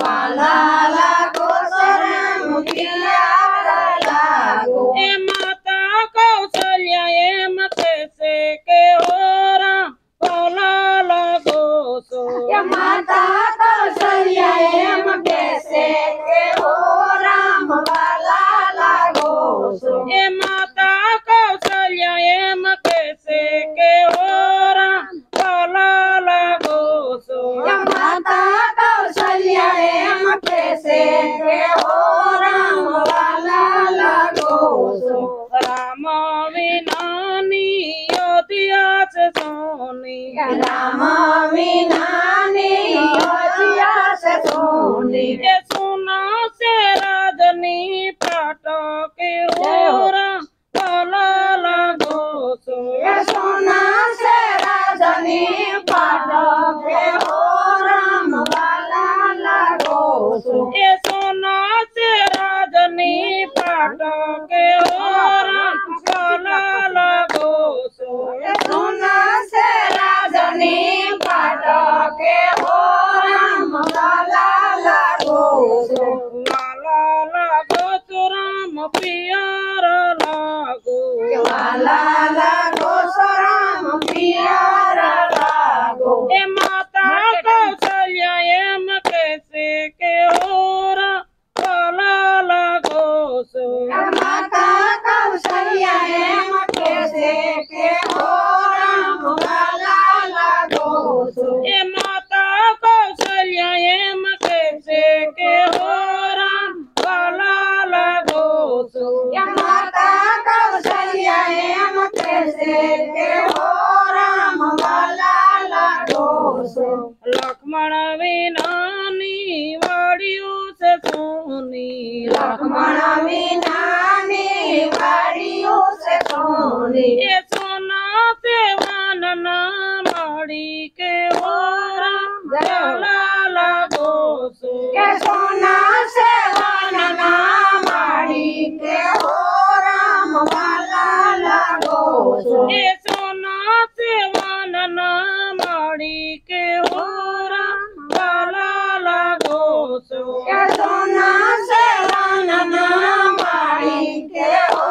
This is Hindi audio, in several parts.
वाला लागो राम पियारा लागो ए माता कौशल्या एम कैसे के हो राम वाला लागो सो ये माता कौशल्या एम कैसे के हो राम वाला लागो सो ए माता कौशल्या एम कैसे के हो राम वाला लागो सो ये माता कौशल्या एम कैसे के हो राम वाला लागो सो राम विनानी योधिया से सोनी राम विनानी योधिया से सोनी ये सुना से राजनी पाटो के हो राम वाला लागो सो ये सोना से राजनी पाटो के हो राम वाला लागो सो ये सोना से राजनी पाटो के हो राम वाला लागो सो ये सोना से राजनी पाटो के हो राम वाला लागो सो वाला लागो सो राम पियारा लागो वाला लागो सो राम पियारा लागो ए माता कौशल्या एम कैसे के हो राम वाला लागो सो माता कौशल्या एम कैसे के हो राम वाला लागो सो ए माता कौशल्या एम कैसे के हो राम वाला लागो सो या माता कौशल्या एम कैसे के हो राम वाला लागो सो लक्ष्मण विनानी वाड़ियों से सोनी लक्ष्मण विनानी वाड़ियों से सोनी ये सोना से वानना माड़ी के हो राम वाला लागो सो के सोना से वानना माड़ी के हो राम वाला लागो सो ये सोना से वानना माड़ी के हो राम वाला लागो सो के सोना से वानना माड़ी के हो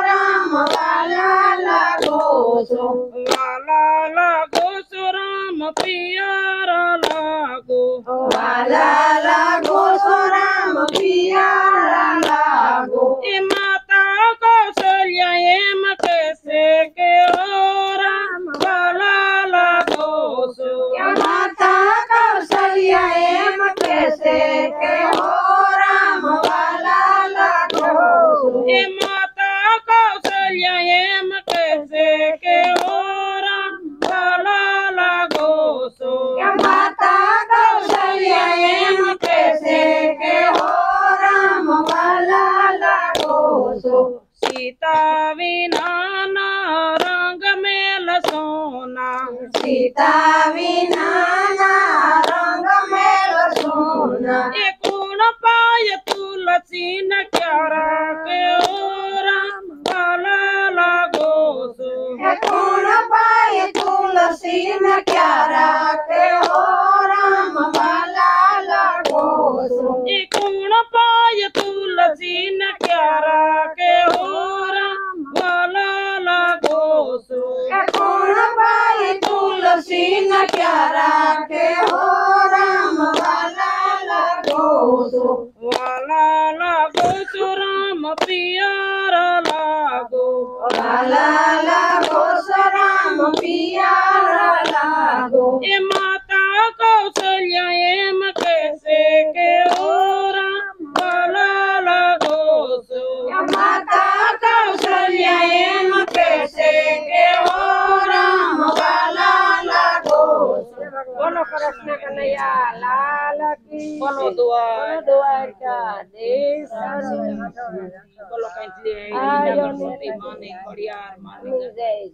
राम वाला लागो सो वाला लागो सो राम पियारा लागो वाला लागो सो राम पियारा लागो ए माता कौशल्या एम कैसे के हो राम वाला लागो सो या माता कौशल्या एम कैसे के हो राम वाला लागो सो ए माता कौशल्या एम कैसे के हो राम वाला लागो सो या माता कौशल्या एम कैसे के हो राम वाला लागो सो सीता विनाना रंग मेल सोना सीता विनाना रंग मेल सोना ए कौन पाय तुलसी न क्यारा के हो राम वाला लागो सो ये कौन पाए तुलसी न क्यारा के हो राम वाला लागो सो ए कौन पाय तुलसी न क्यारा के हो राम वाला लागो सो ये कौन पाए तुलसी न क्यारा के हो राम वाला लागो सो वाला लागो सो राम पियारा लागो वाला लागो सो राम पियारा लागो ए माता कौशल्या एम कैसे के हो राम वाला लागो सो या माता कौशल्या एम कैसे के हो राम वाला लागो सो बोलो कृष्ण कन्हैया लाल की बोलो दुआर द्वार का देश बोलो कैंची आयो माने खड़ियार माने जय